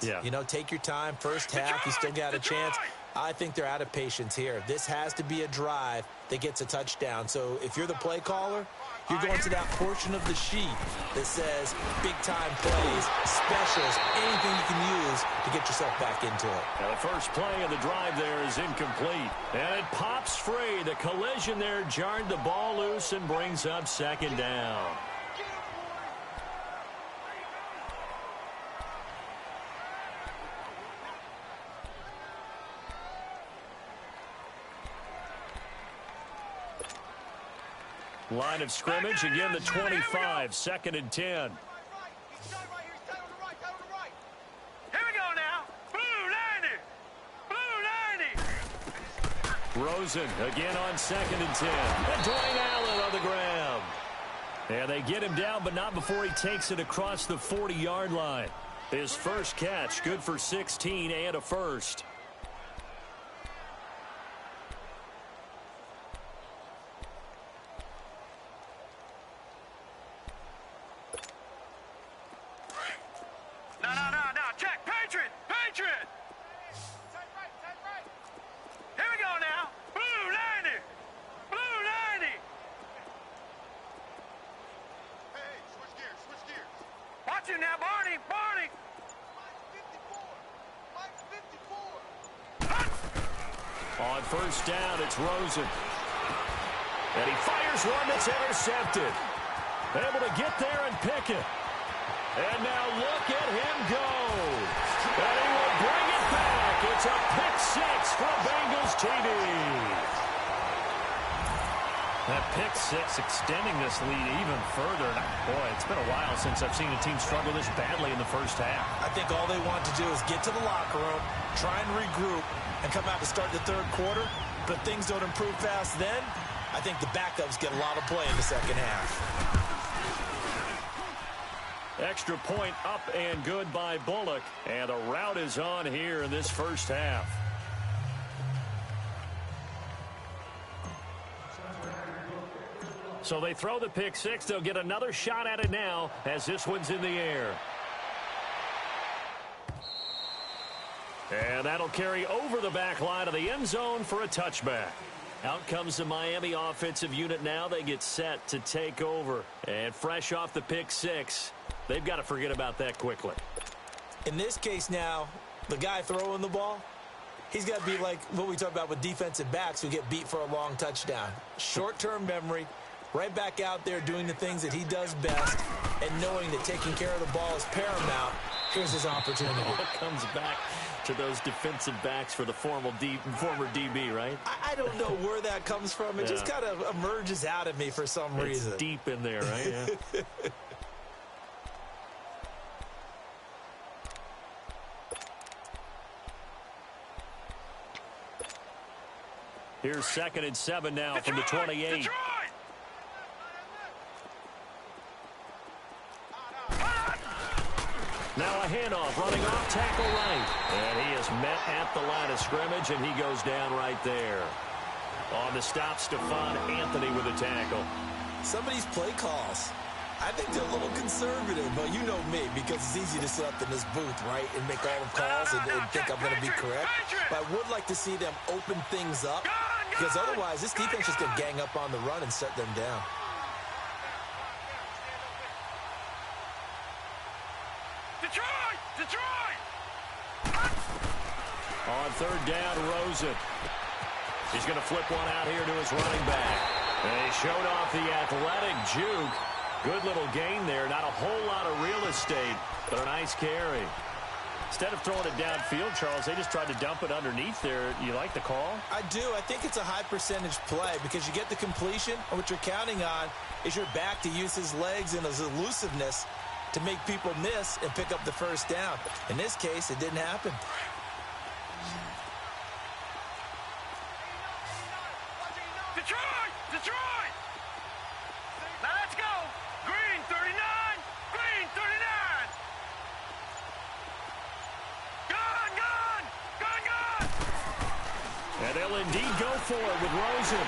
Yeah. You know, take your time. First half, you still got a chance. I think they're out of patience here. This has to be a drive that gets a touchdown. So if you're the play caller, you're going to that portion of the sheet that says big-time plays, specials, anything you can use to get yourself back into it. Now the first play of the drive there is incomplete. And it pops free. The collision there jarred the ball loose and brings up second down. Line of scrimmage, again the 25, 2nd and 10. Here we go now. Blue 90. Rosen again on 2nd and 10. And Dwayne Allen on the ground. And they get him down, but not before he takes it across the 40-yard line. His first catch, good for 16 and a first. No. Check. Patriot. Here we go now. Blue 90. Hey, switch gears. Watch him now, Barney. Mike 54. On first down, it's Rosen. And he fires one that's intercepted. Able to get there and pick it. And now look at him go. And he will bring it back. It's a pick six for Bengals TD. That pick six extending this lead even further. Boy, it's been a while since I've seen a team struggle this badly in the first half. I think all they want to do is get to the locker room, try and regroup, and come out to start the third quarter. But if things don't improve fast then, I think the backups get a lot of play in the second half. Extra point up and good by Bullock. And the rout is on here in this first half. So they throw the pick six. They'll get another shot at it now as this one's in the air. And that'll carry over the back line of the end zone for a touchback. Out comes the Miami offensive unit now. They get set to take over. And fresh off the pick six, they've got to forget about that quickly. In this case now, the guy throwing the ball, he's got to be like what we talk about with defensive backs who get beat for a long touchdown. Short-term memory, right back out there doing the things that he does best, and knowing that taking care of the ball is paramount. Here's his opportunity. It comes back to those defensive backs for the former DB, right? I don't know where that comes from. It just kind of emerges out of me for some reason. It's deep in there, right? Yeah. Here's 2nd and 7 now from the 28. Detroit! Now a handoff, running off tackle right. And he is met at the line of scrimmage, and he goes down right there. On the stop, Stephon Anthony with a tackle. Some of these play calls, I think they're a little conservative, but you know me, because it's easy to sit up in this booth, right, and make all the calls and think I'm going to be correct. But I would like to see them open things up, because otherwise this defense is going to gang up on the run and shut them down. Detroit! On third down, Rosen. He's going to flip one out here to his running back. And he showed off the athletic juke. Good little gain there. Not a whole lot of real estate, but a nice carry. Instead of throwing it downfield, Charles, they just tried to dump it underneath there. You like the call? I do. I think it's a high-percentage play because you get the completion, and what you're counting on is your back to use his legs and his elusiveness to make people miss and pick up the first down. In this case, it didn't happen. Detroit! Now let's go! Green 39! Gun! And they'll indeed go for it with Rosen.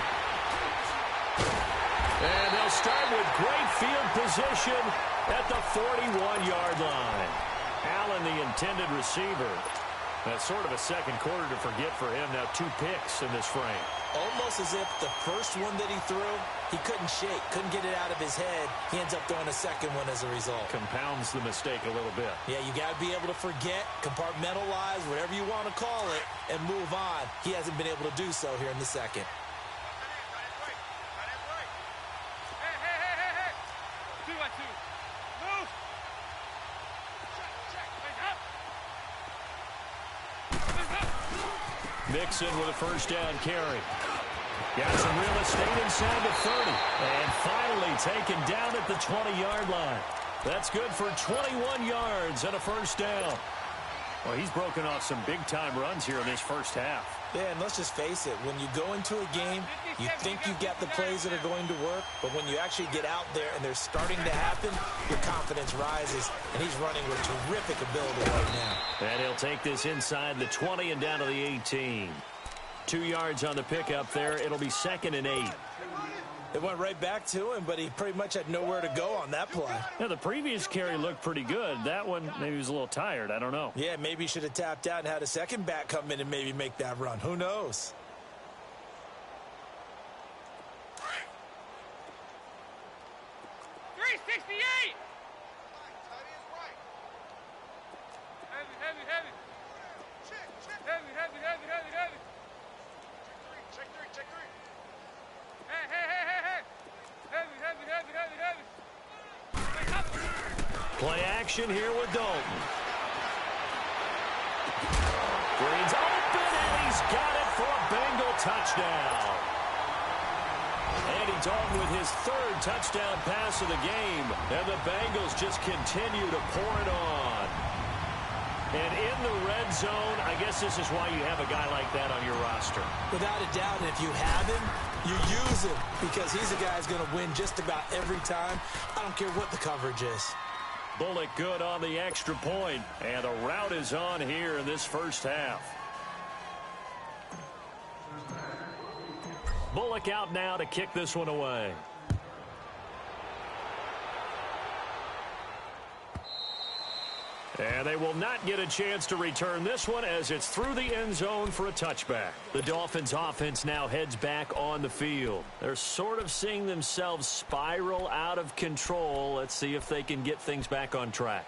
And they'll start with great field position at the 41-yard line. Allen, the intended receiver. That's sort of a second quarter to forget for him. Now 2 picks in this frame. Almost as if the first one that he threw, he couldn't shake, couldn't get it out of his head. He ends up throwing a second one as a result. Compounds the mistake a little bit. Yeah, you got to be able to forget, compartmentalize, whatever you want to call it, and move on. He hasn't been able to do so here in the second. Mixon with a first down carry. Got some real estate inside the 30. And finally taken down at the 20-yard line. That's good for 21 yards and a first down. Well, he's broken off some big-time runs here in this first half. Yeah, and let's just face it. When you go into a game, you think you've got the plays that are going to work, but when you actually get out there and they're starting to happen, your confidence rises, and he's running with terrific ability right now. And he'll take this inside the 20 and down to the 18. 2 yards on the pickup there. It'll be 2nd and 8. It went right back to him, but he pretty much had nowhere to go on that play. Now, the previous carry looked pretty good. That one, maybe he was a little tired. I don't know. Yeah, maybe he should have tapped out and had a second back come in and maybe make that run. Who knows? Play action here with Dalton. Green's open, and he's got it for a Bengal touchdown. Andy Dalton with his 3rd touchdown pass of the game. And the Bengals just continue to pour it on. And in the red zone, I guess this is why you have a guy like that on your roster. Without a doubt, and if you have him, you use him because he's a guy who's going to win just about every time. I don't care what the coverage is. Bullock good on the extra point, and the route is on here in this first half. Bullock out now to kick this one away. And they will not get a chance to return this one as it's through the end zone for a touchback. The Dolphins offense now heads back on the field. They're sort of seeing themselves spiral out of control. Let's see if they can get things back on track.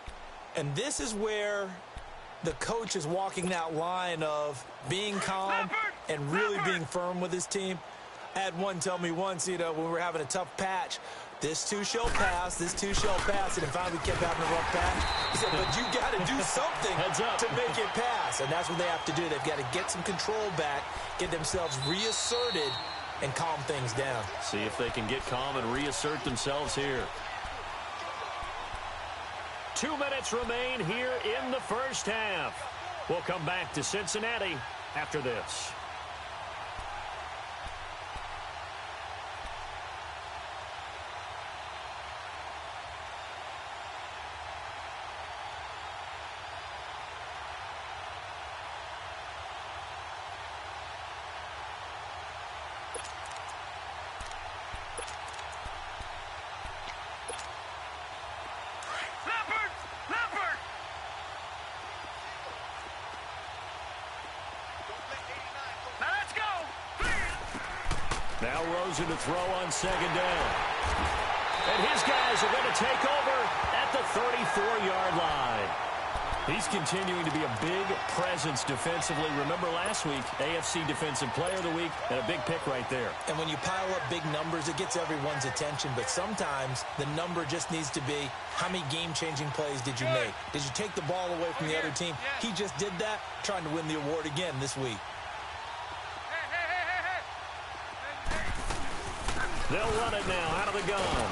And this is where the coach is walking that line of being calm and really being firm with his team. I had one tell me once, when we were having a tough patch, this too shall pass, this too shall pass, and finally we kept having a rough patch. He said, but you got to do something to make it pass, and that's what they have to do. They've got to get some control back, get themselves reasserted, and calm things down. See if they can get calm and reassert themselves here. 2 minutes remain here in the first half. We'll come back to Cincinnati after this. Now Rosen to throw on 2nd down. And his guys are going to take over at the 34-yard line. He's continuing to be a big presence defensively. Remember last week, AFC Defensive Player of the Week, and a big pick right there. And when you pile up big numbers, it gets everyone's attention. But sometimes the number just needs to be, how many game-changing plays did you make? Did you take the ball away from the other team? He just did that, trying to win the award again this week. They'll run it now out of the gun.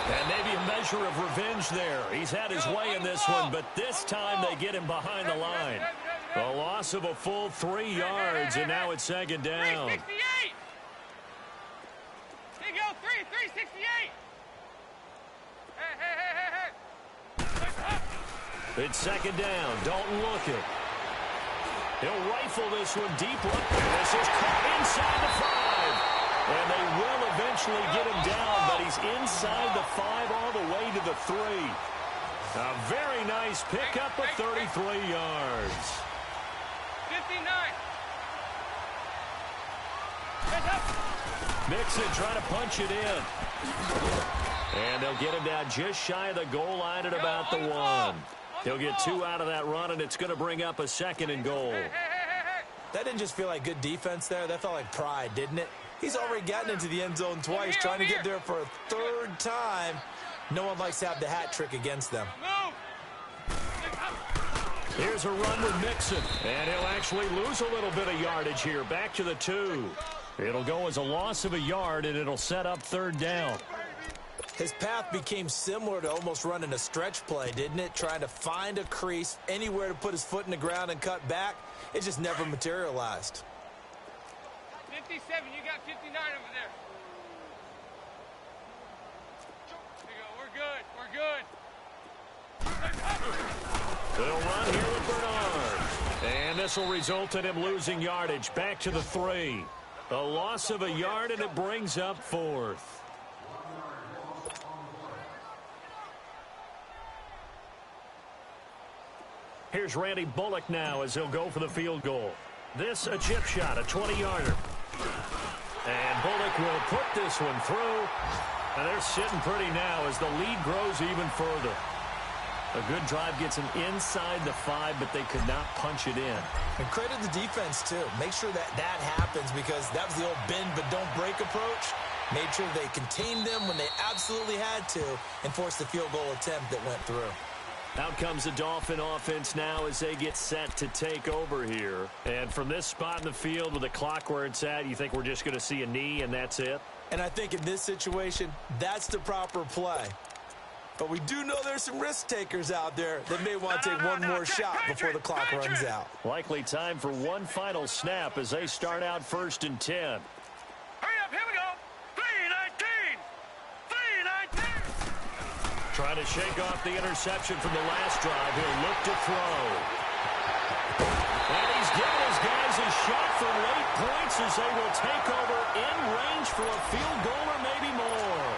And maybe a measure of revenge there. He's had his way in this one, but this time they get him behind the line. A loss of a full 3 yards, and now it's 2nd down. 368. Here you go, 368. Hey. It's 2nd down. Dalton looking. He'll rifle this one deep left. This is caught inside the 5. And they will eventually get him down, but he's inside the 5 all the way to the 3. A very nice pickup of 33 yards. 59. Heads up. Mixon trying to punch it in. And they'll get him down just shy of the goal line at about the 1. He'll get 2 out of that run, and it's going to bring up a 2nd and goal. That didn't just feel like good defense there. That felt like pride, didn't it? He's already gotten into the end zone twice, trying to get there for a 3rd time. No one likes to have the hat trick against them. Here's a run with Mixon, and he'll actually lose a little bit of yardage here. Back to the 2. It'll go as a loss of a yard, and it'll set up 3rd down. His path became similar to almost running a stretch play, didn't it? Trying to find a crease, anywhere to put his foot in the ground and cut back. It just never materialized. 57, you got 59 over there. There you go, we're good, They'll run here with Bernard. And this will result in him losing yardage. Back to the 3. A loss of a yard, and it brings up 4th. Here's Randy Bullock now as he'll go for the field goal. This a chip shot, a 20-yarder. And Bullock will put this one through. And they're sitting pretty now as the lead grows even further. A good drive gets them inside the 5, but they could not punch it in. And credit the defense, too. Make sure that happens, because that was the old bend but don't break approach. Made sure they contained them when they absolutely had to and forced the field goal attempt that went through. Out comes the Dolphin offense now as they get set to take over here. And from this spot in the field with the clock where it's at, you think we're just going to see a knee and that's it? And I think in this situation, that's the proper play. But we do know there's some risk takers out there that may want to take one more shot before the clock runs out. Likely time for one final snap as they start out 1st and 10. Hurry up, here we go. 3-19. 3-19. Trying to shake off the interception from the last drive. He'll look to throw. And he's giving his guys a shot for late points as they will take over in range for a field goal or maybe more.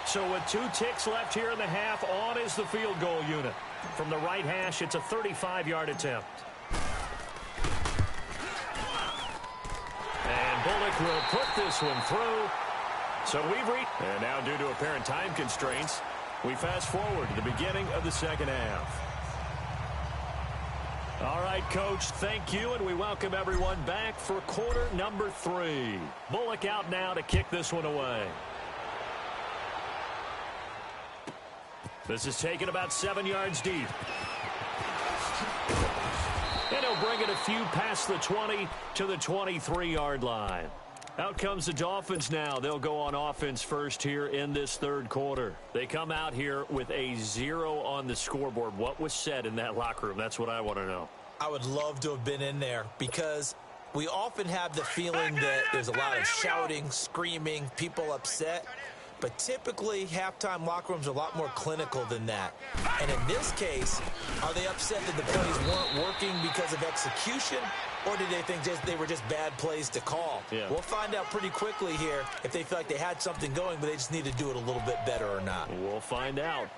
So with 2 ticks left here in the half, on is the field goal unit. From the right hash, it's a 35-yard attempt. And Bullock will put this one through. So we've reached, and now due to apparent time constraints, we fast forward to the beginning of the 2nd half. All right, Coach, thank you, and we welcome everyone back for quarter number 3. Bullock out now to kick this one away. This is taken about 7 yards deep. And he'll bring it a few past the 20 to the 23-yard line. Out comes the Dolphins now. They'll go on offense first here in this 3rd quarter. They come out here with a 0 on the scoreboard. What was said in that locker room? That's what I want to know. I would love to have been in there, because we often have the feeling that there's a lot of shouting, screaming, people upset. But typically, halftime locker rooms are a lot more clinical than that. And in this case, are they upset that the plays weren't working because of execution, or did they think they were just bad plays to call? Yeah. We'll find out pretty quickly here if they feel like they had something going, but they just need to do it a little bit better or not. We'll find out.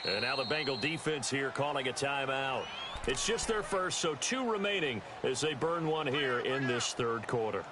And now the Bengal defense here calling a timeout. It's just their first, so 2 remaining as they burn one here in this 3rd quarter.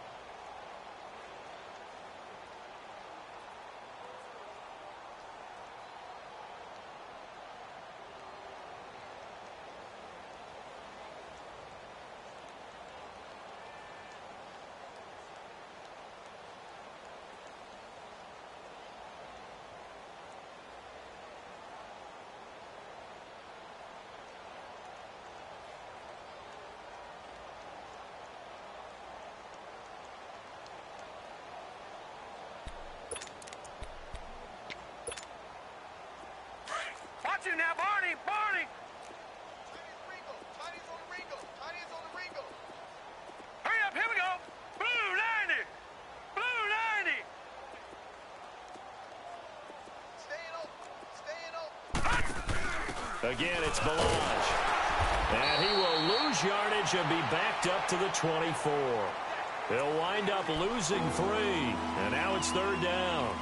Again, it's Balaj. And he will lose yardage and be backed up to the 24. He'll wind up losing 3. And now it's third down.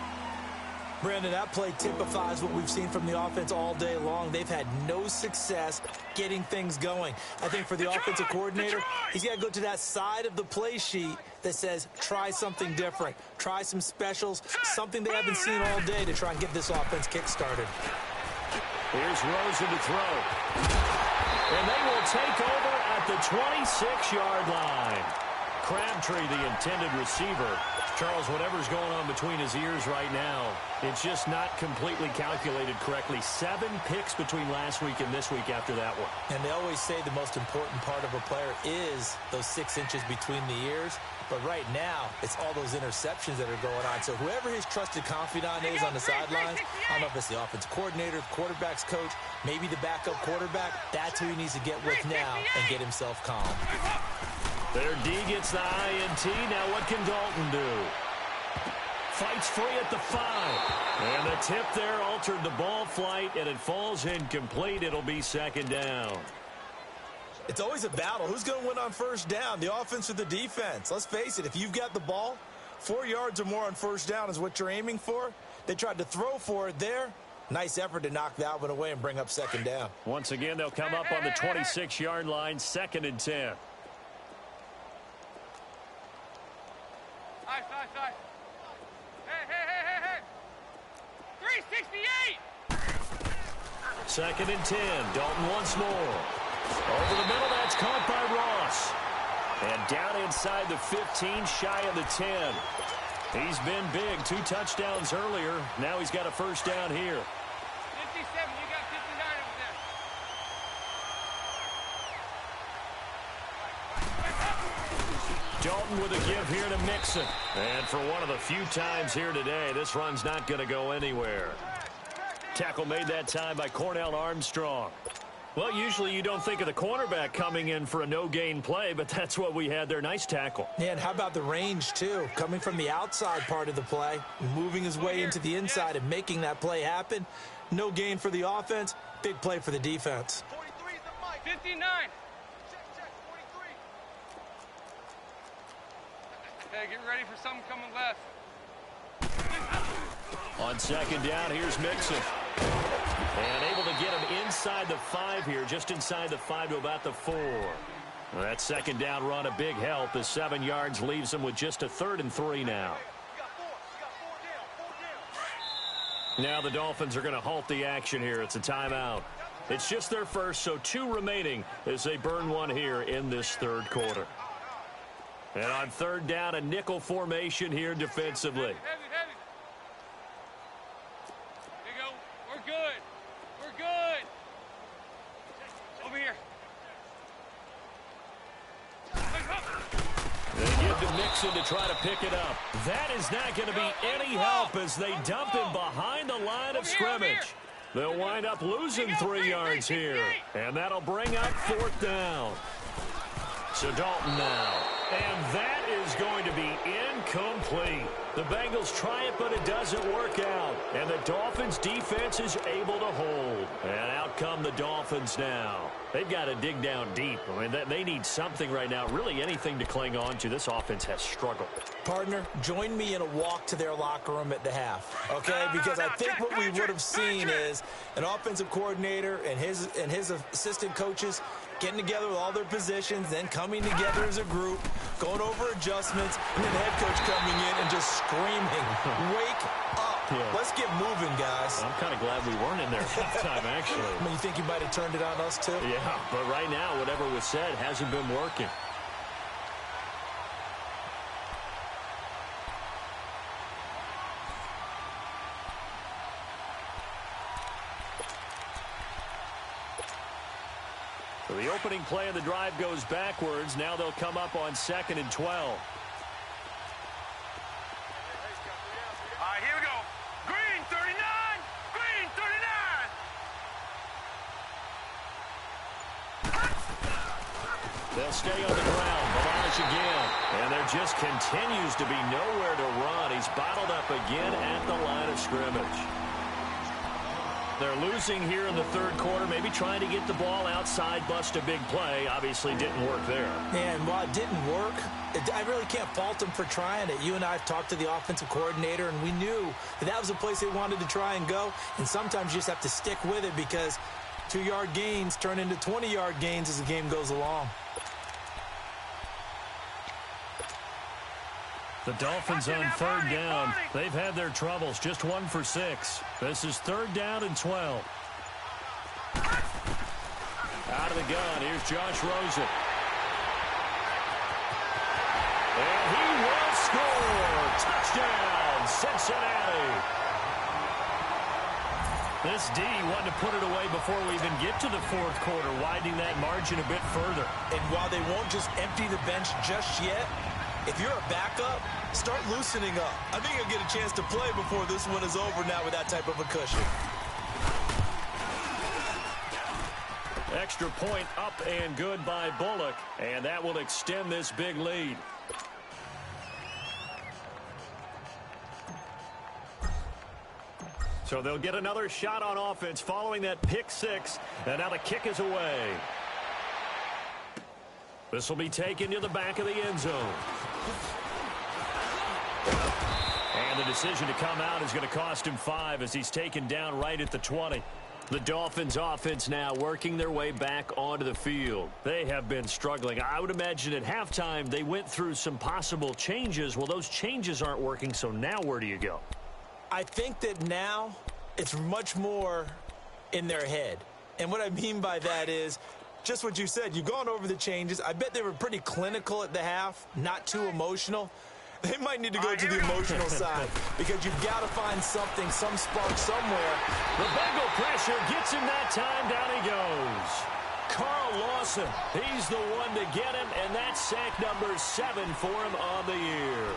Brandon, that play typifies what we've seen from the offense all day long. They've had no success getting things going. I think for the offensive coordinator, he's got to go to that side of the play sheet that says, try something different. Try some specials, something they haven't seen all day to try and get this offense kick-started. Here's Rosen to throw. And they will take over at the 26-yard line. Crabtree, the intended receiver. Charles, whatever's going on between his ears right now, it's just not completely calculated correctly. 7 picks between last week and this week after that one. And they always say the most important part of a player is those 6 inches between the ears. But right now, it's all those interceptions that are going on. So whoever his trusted confidant is on the sidelines, I don't know if it's the offensive coordinator, the quarterback's coach, maybe the backup quarterback, that's who he needs to get with now and get himself calm. Their D gets the INT. Now what can Dalton do? Fights free at the 5. And the tip there altered the ball flight, and it falls incomplete. It'll be second down. It's always a battle. Who's going to win on first down, the offense or the defense? Let's face it, if you've got the ball, 4 yards or more on first down is what you're aiming for. They tried to throw for it there. Nice effort to knock that one away and bring up second down. Once again, they'll come up on the 26-yard line, 2nd and 10. Nice. Hey. 368! 2nd and 10. Dalton once more. Over the middle, that's caught by Ross. And down inside the 15, shy of the 10. He's been big. 2 touchdowns earlier. Now he's got a first down here. 57, you got 59 over there. Dalton with a give here to Mixon. And for one of the few times here today, this run's not going to go anywhere. Tackle made that time by Cornell Armstrong. Well, usually you don't think of the cornerback coming in for a no-gain play, but that's what we had there. Nice tackle. Yeah, and how about the range, too? Coming from the outside part of the play, moving his way into the inside and making that play happen. No gain for the offense, big play for the defense. 43 is the mic. 59. Check, 43. Hey, get ready for something coming left. On second down, here's Mixon. And able to get him inside the 5 here, just inside the 5 to about the 4. Well, that second down run a big help as 7 yards leaves him with just a 3rd and 3 now. You got 4 down. Now the Dolphins are going to halt the action here. It's a timeout. It's just their first, so 2 remaining as they burn one here in this 3rd quarter. And on 3rd down, a nickel formation here defensively. Heavy. Here you go. We're good. Over here. They give to Mixon to try to pick it up. That is not going to be any help as they dump him behind the line of scrimmage. They'll wind up losing 3 yards here. And that'll bring up 4th down. So Dalton now. And that is going to be incomplete. The Bengals try it, but it doesn't work out. And the Dolphins' defense is able to hold. And out come the Dolphins now. They've got to dig down deep. I mean, they need something right now, really anything to cling on to. This offense has struggled. Partner, join me in a walk to their locker room at the half, okay? Because I think what we would have seen is an offensive coordinator and his assistant coaches getting together with all their positions, then coming together as a group, going over adjustments, and then the head coach coming in and just screaming, wake up. Yeah. Let's get moving, guys. I'm kind of glad we weren't in there at halftime, actually. I mean, you think you might have turned it on us, too? Yeah, but right now, whatever was said hasn't been working. So the opening play of the drive goes backwards. Now they'll come up on 2nd and 12. All right, here we go. Green 39. Green 39. They'll stay on the ground. Balaj again. And there just continues to be nowhere to run. He's bottled up again at the line of scrimmage. They're losing here in the third quarter, maybe trying to get the ball outside, bust a big play. Obviously didn't work there. And while it didn't work, I really can't fault them for trying it. You and I have talked to the offensive coordinator, and we knew that was a place they wanted to try and go. And sometimes you just have to stick with it because 2-yard gains turn into 20-yard gains as the game goes along. The Dolphins on third down. They've had their troubles, just 1 for 6. This is 3rd down and 12. Out of the gun, here's Josh Rosen. And he will score. Touchdown, Cincinnati. This D wanted to put it away before we even get to the fourth quarter, widening that margin a bit further. And while they won't just empty the bench just yet, if you're a backup, start loosening up. I think you'll get a chance to play before this one is over now with that type of a cushion. Extra point up and good by Bullock, and that will extend this big lead. So they'll get another shot on offense following that pick 6, and now the kick is away. This will be taken to the back of the end zone. And the decision to come out is going to cost him 5 as he's taken down right at the 20. The Dolphins offense now working their way back onto the field. They have been struggling. I would imagine at halftime they went through some possible changes. Well, those changes aren't working, so now where do you go? I think that now it's much more in their head. And what I mean by that is just what you said. You've gone over the changes. I bet they were pretty clinical at the half, not too emotional. They might need to go to the emotional side because you've got to find something, some spark somewhere. The Bengal pressure gets him that time. Down he goes. Carl Lawson, he's the one to get him, and that's sack number 7 for him on the year.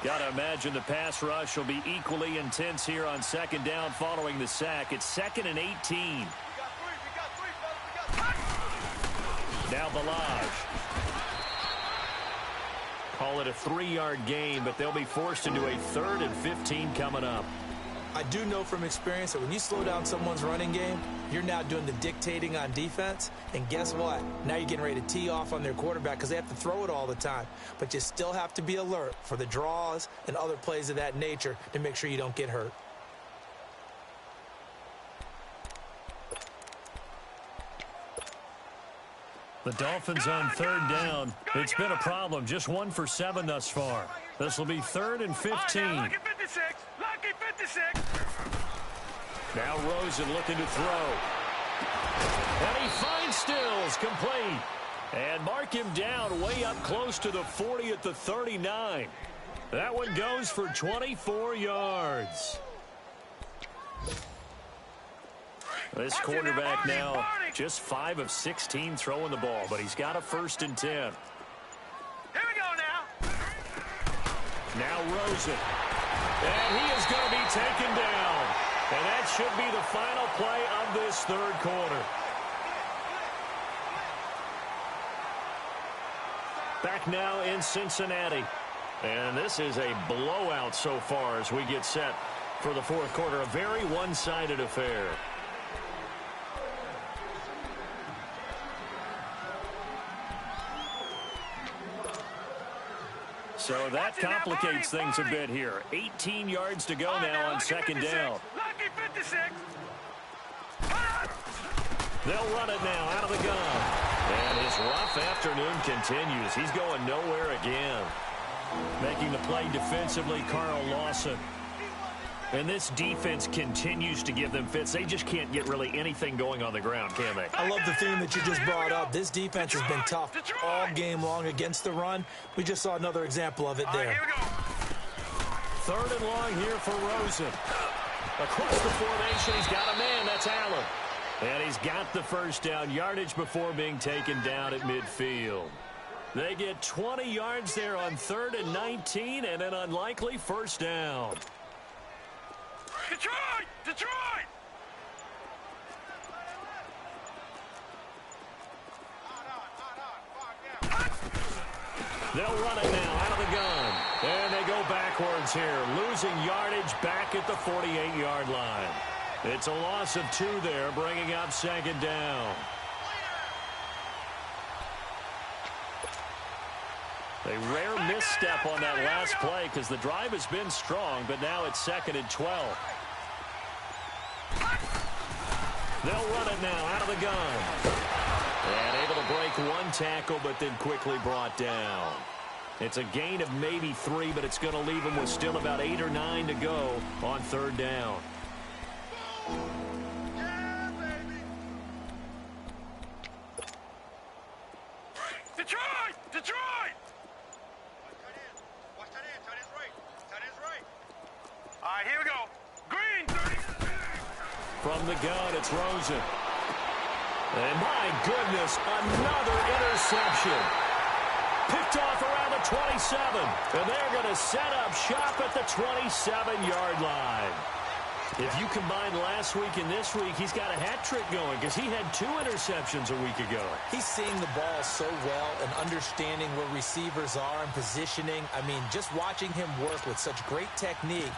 Got to imagine the pass rush will be equally intense here on 2nd down following the sack. It's 2nd and 18. Now Balaj. Call it a 3-yard gain, but they'll be forced into a 3rd and 15 coming up. I do know from experience that when you slow down someone's running game, you're now doing the dictating on defense. And guess what? Now you're getting ready to tee off on their quarterback because they have to throw it all the time. But you still have to be alert for the draws and other plays of that nature to make sure you don't get hurt. The Dolphins on 3rd down. It's been a problem. Just 1 for 7 thus far. This will be 3rd and 15. Lucky 56. Lucky 56. Now Rosen looking to throw. And he finds Stills, complete. And mark him down way up close to the 40 at the 39. That one goes for 24 yards. This quarterback now just 5 of 16 throwing the ball, but he's got a 1st and 10. Here we go now. Now Rosen. And he is going to be taken down. And that should be the final play of this 3rd quarter. Back now in Cincinnati. And this is a blowout so far as we get set for the 4th quarter. A very one-sided affair. So that complicates things a bit here. 18 yards to go now on 2nd down. Lucky 56. They'll run it now out of the gun. And his rough afternoon continues. He's going nowhere again. Making the play defensively, Carl Lawson. And this defense continues to give them fits. They just can't get really anything going on the ground, can they? I love the theme that you just brought up. This defense has been tough all game long against the run. We just saw another example of it there. Here we go. 3rd and long here for Rosen. Across the formation, he's got a man. That's Allen. And he's got the 1st down yardage before being taken down at midfield. They get 20 yards there on 3rd and 19 and an unlikely 1st down. Detroit! Detroit! They'll run it now out of the the gun. And they go backwards here, losing yardage back at the 48-yard line. It's a loss of 2 there, bringing up second down. A rare misstep on that last play because the drive has been strong, but now it's 2nd and 12. They'll run it now out of the gun. And able to break 1 tackle, but then quickly brought down. It's a gain of maybe 3, but it's going to leave them with still about 8 or 9 to go on 3rd down. Yeah, baby. Detroit! Detroit! Watch that in. Tight end's right. Tight end's right. All right, here we go. Green, 30. From the gun, it's Rosen. And my goodness, another interception. Picked off around the 27. And they're going to set up shop at the 27-yard line. If you combine last week and this week, he's got a hat trick going because he had 2 interceptions a week ago. He's seeing the ball so well and understanding where receivers are and positioning. I mean, just watching him work with such great technique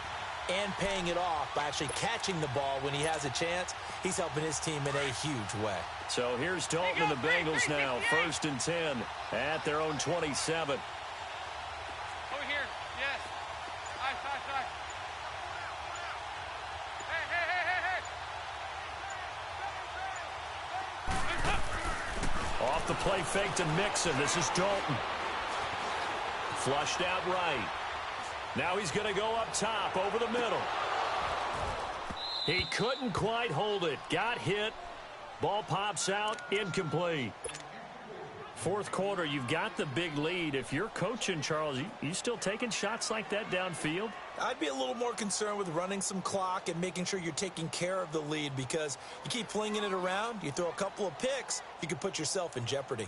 and paying it off by actually catching the ball when he has a chance, he's helping his team in a huge way. So here's Dalton and the Bengals now, 1st and 10 at their own 27. Over here. Yes. Side. Hey. Off the play fake to Mixon. This is Dalton. Flushed out right. Now he's going to go up top over the middle. He couldn't quite hold it. Got hit. Ball pops out. Incomplete. 4th quarter, you've got the big lead. If you're coaching, Charles, you still taking shots like that downfield? I'd be a little more concerned with running some clock and making sure you're taking care of the lead because you keep flinging it around, you throw a couple of picks, you can put yourself in jeopardy.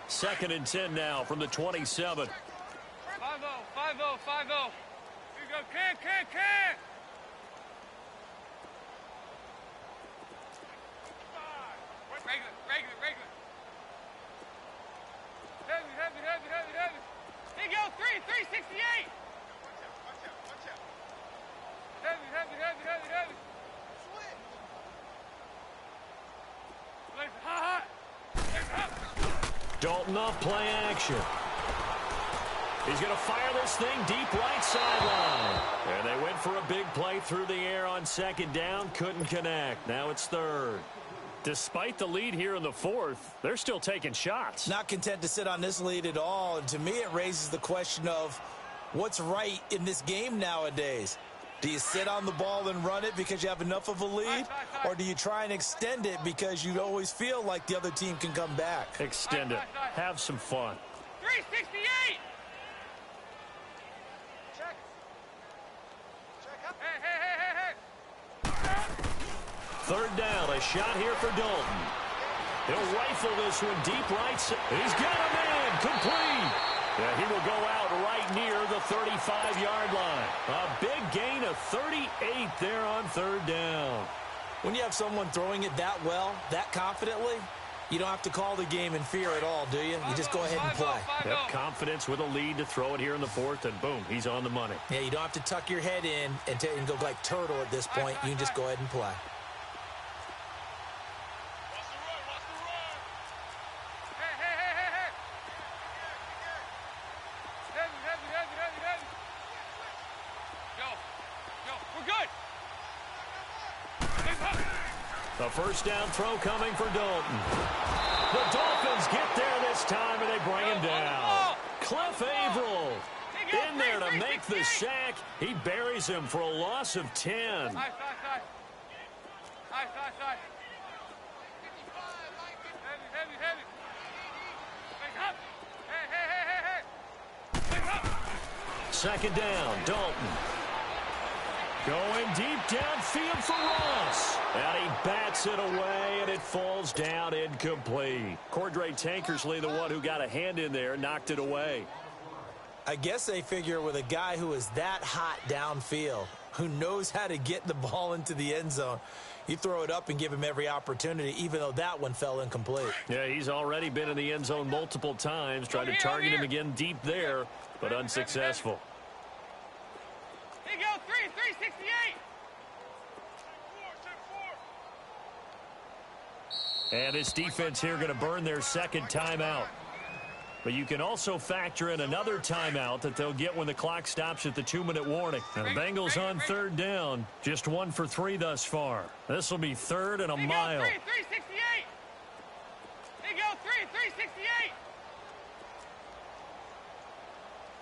2nd and 10 now from the 27. 5-0. Here we go. Can. Regular. Heavy. Here you go. 368. Watch out. Heavy. Switch. Hot. Dalton off play action. He's going to fire this thing deep right sideline. And they went for a big play through the air on 2nd down. Couldn't connect. Now it's 3rd. Despite the lead here in the 4th, they're still taking shots. Not content to sit on this lead at all. And to me, it raises the question of what's right in this game nowadays. Do you sit on the ball and run it because you have enough of a lead? Or do you try and extend it because you always feel like the other team can come back? Extend it. Have some fun. 368. Check up. Hey. 3rd down, a shot here for Dalton. He'll rifle this one deep right side. He's got him in, complete. Yeah, he will go out right near the 35-yard line. A big gain of 38 there on 3rd down. When you have someone throwing it that well, that confidently, you don't have to call the game in fear at all, do you? You just go ahead and play. Yep, confidence with a lead to throw it here in the 4th, and boom, he's on the money. Yeah, you don't have to tuck your head in and go like turtle at this point. You can just go ahead and play. The 1st down throw coming for Dalton. The Dolphins get there this time, and they bring him down. Cliff Averill in there to make the sack. He buries him for a loss of 10. Side. Heavy. Hey. 2nd down, Dalton. Going deep downfield for Ross. And he bats it away, and it falls down incomplete. Cordray Tankersley, the one who got a hand in there, knocked it away. I guess they figure with a guy who is that hot downfield, who knows how to get the ball into the end zone. You throw it up and give him every opportunity, even though that one fell incomplete. Yeah, he's already been in the end zone multiple times, trying to target him again deep there, but unsuccessful. Here you go, 368. And this defense here going to burn their second timeout. But you can also factor in another timeout that they'll get when the clock stops at the 2-minute warning. And the Bengals on third down, just 1 for 3 thus far. This will be third and a mile. 368. Here you go, 368.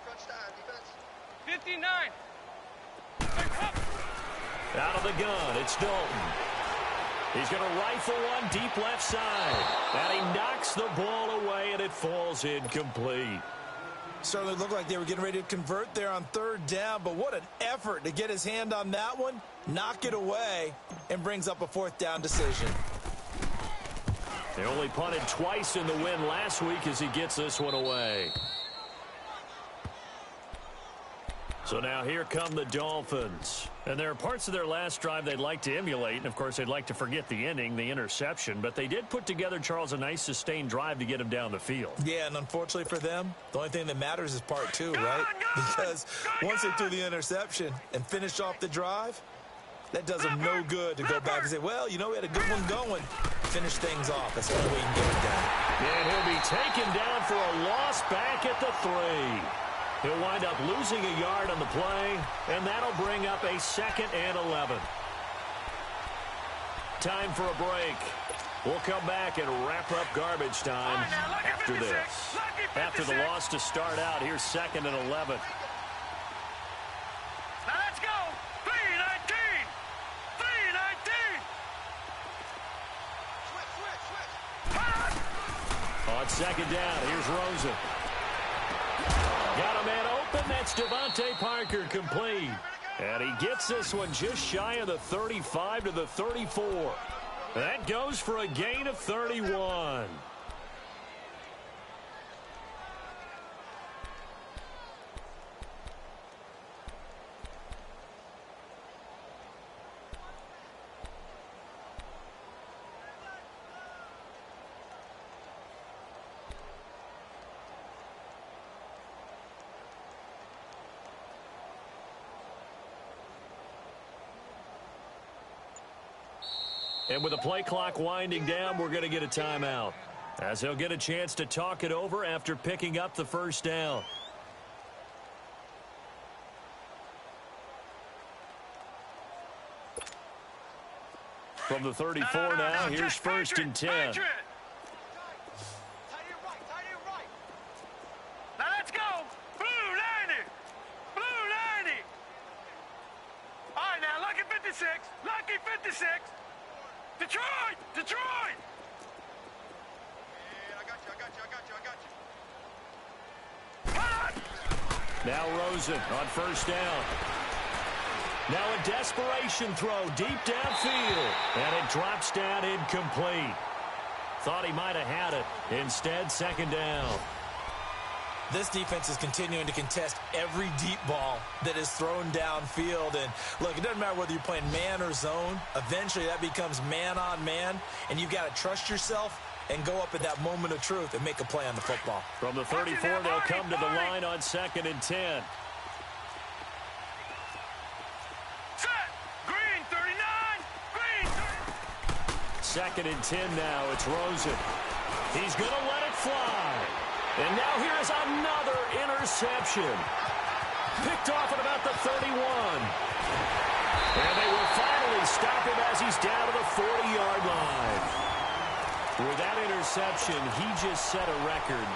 Crunch time, defense. 59. Out of the gun, it's Dalton. He's going to rifle one deep left side. And he knocks the ball away, and it falls incomplete. Certainly looked like they were getting ready to convert there on third down, but what an effort to get his hand on that one, knock it away, and brings up a fourth down decision. They only punted twice in the win last week as he gets this one away. So now here come the Dolphins. And there are parts of their last drive they'd like to emulate. And, of course, they'd like to forget the ending, the interception. But they did put together, Charles, a nice sustained drive to get him down the field. Yeah, and unfortunately for them, the only thing that matters is part 2, right? Because once they threw the interception and finished off the drive, that does them no good to go back and say, well, you know, we had a good one going. Finish things off. That's the only way you can get it done. And he'll be taken down for a loss back at the 3. He'll wind up losing a yard on the play, and that'll bring up a 2nd and 11. Time for a break. We'll come back and wrap up garbage time after this. After the loss to start out, here's 2nd and 11. Now let's go. 319. 319. Switch. On 2nd down, here's Rosen. Got a man open. That's Devontae Parker complete. And he gets this one just shy of the 35 to the 34. That goes for a gain of 31. And with the play clock winding down, we're going to get a timeout, as he'll get a chance to talk it over after picking up the first down. From the 34 now, here's 1st and 10. Tight end right. Now let's go. Blue 90. Blue 90. All right, now, lucky 56. Lucky 56. Detroit! Detroit! Man, I got you. Now Rosen on 1st down. Now a desperation throw deep downfield. And it drops down incomplete. Thought he might have had it. Instead, 2nd down. This defense is continuing to contest every deep ball that is thrown downfield. And, look, it doesn't matter whether you're playing man or zone. Eventually, that becomes man-on-man, and you've got to trust yourself and go up at that moment of truth and make a play on the football. From the 34, they'll come to the line on 2nd and 10. Set! Green 39! Green 2nd and 10 now. It's Rosen. He's going to let it fly. And now here's another interception. Picked off at about the 31. And they will finally stop him as he's down to the 40-yard line. With that interception, he just set a record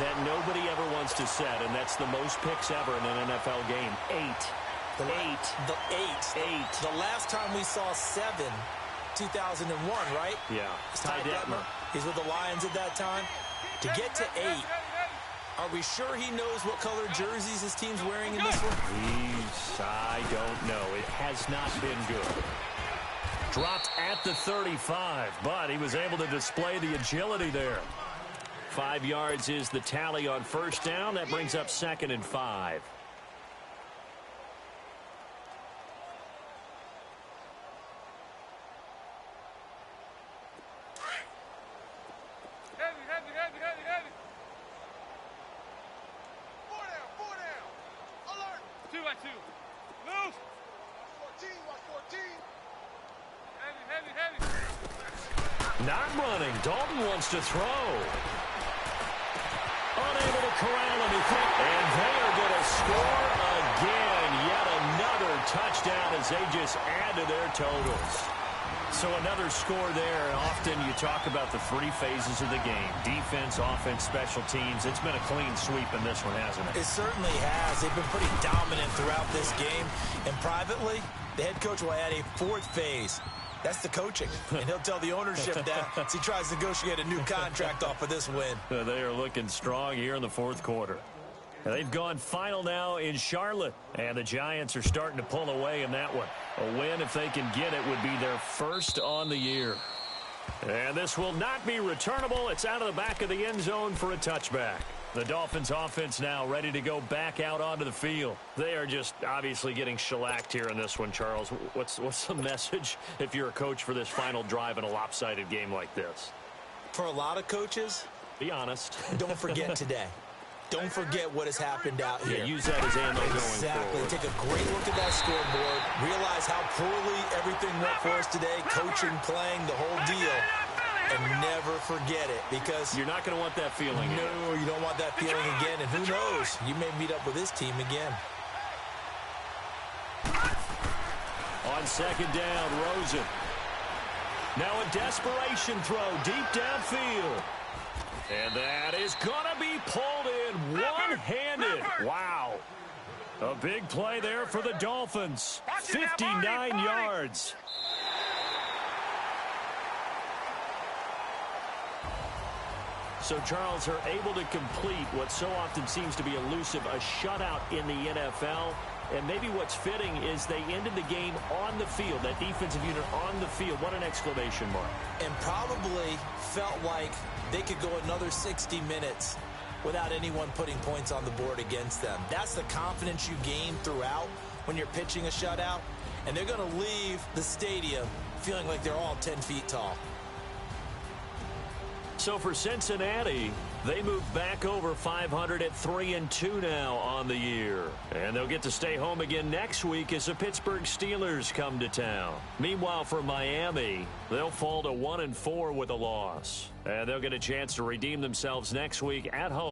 that nobody ever wants to set, and that's the most picks ever in an NFL game. 8. The last time we saw 7, 2001, right? Yeah. Ty Detmer. He's with the Lions at that time. To get to 8, are we sure he knows what color jerseys his team's wearing in this one? I don't know. It has not been good. Dropped at the 35, but he was able to display the agility there. 5 yards is the tally on 1st down. That brings up 2nd and 5. Watch 2. Move. 14, watch 14. Heavy. Not running. Dalton wants to throw. Unable to corral him. And they are going to score again. Yet another touchdown as they just add to their totals. So another score there. And often you talk about the three phases of the game. Defense, offense, special teams. It's been a clean sweep in this one, hasn't it? It certainly has. They've been pretty dominant throughout this game. And privately, the head coach will add a fourth phase. That's the coaching. And he'll tell the ownership that as he tries to negotiate a new contract off of this win. They are looking strong here in the fourth quarter. They've gone final now in Charlotte. And the Giants are starting to pull away in that one. A win, if they can get it, would be their first on the year. And this will not be returnable. It's out of the back of the end zone for a touchback. The Dolphins offense now ready to go back out onto the field. They are just obviously getting shellacked here in this one, Charles. What's the message if you're a coach for this final drive in a lopsided game like this? For a lot of coaches, be honest. Don't forget today. Don't forget what has happened out here. Yeah, use that as ammo going forward. Exactly. Take a great look at that scoreboard. Realize how poorly everything went for us today. Coaching, playing, the whole deal. And never forget it, because you're not going to want that feeling. No, you don't want that feeling again. And who knows? You may meet up with this team again. On second down, Rosen. Now a desperation throw deep downfield. And that is going to be pulled in one-handed. Wow. A big play there for the Dolphins. 59 yards. So, Charles, are able to complete what so often seems to be elusive, a shutout in the NFL. And maybe what's fitting is they ended the game on the field, that defensive unit on the field. What an exclamation mark. And probably felt like they could go another 60 minutes without anyone putting points on the board against them. That's the confidence you gain throughout when you're pitching a shutout. And they're going to leave the stadium feeling like they're all 10 feet tall. So for Cincinnati, they move back over 500 at 3-2 now on the year. And they'll get to stay home again next week as the Pittsburgh Steelers come to town. Meanwhile, for Miami, they'll fall to 1-4 with a loss. And they'll get a chance to redeem themselves next week at home.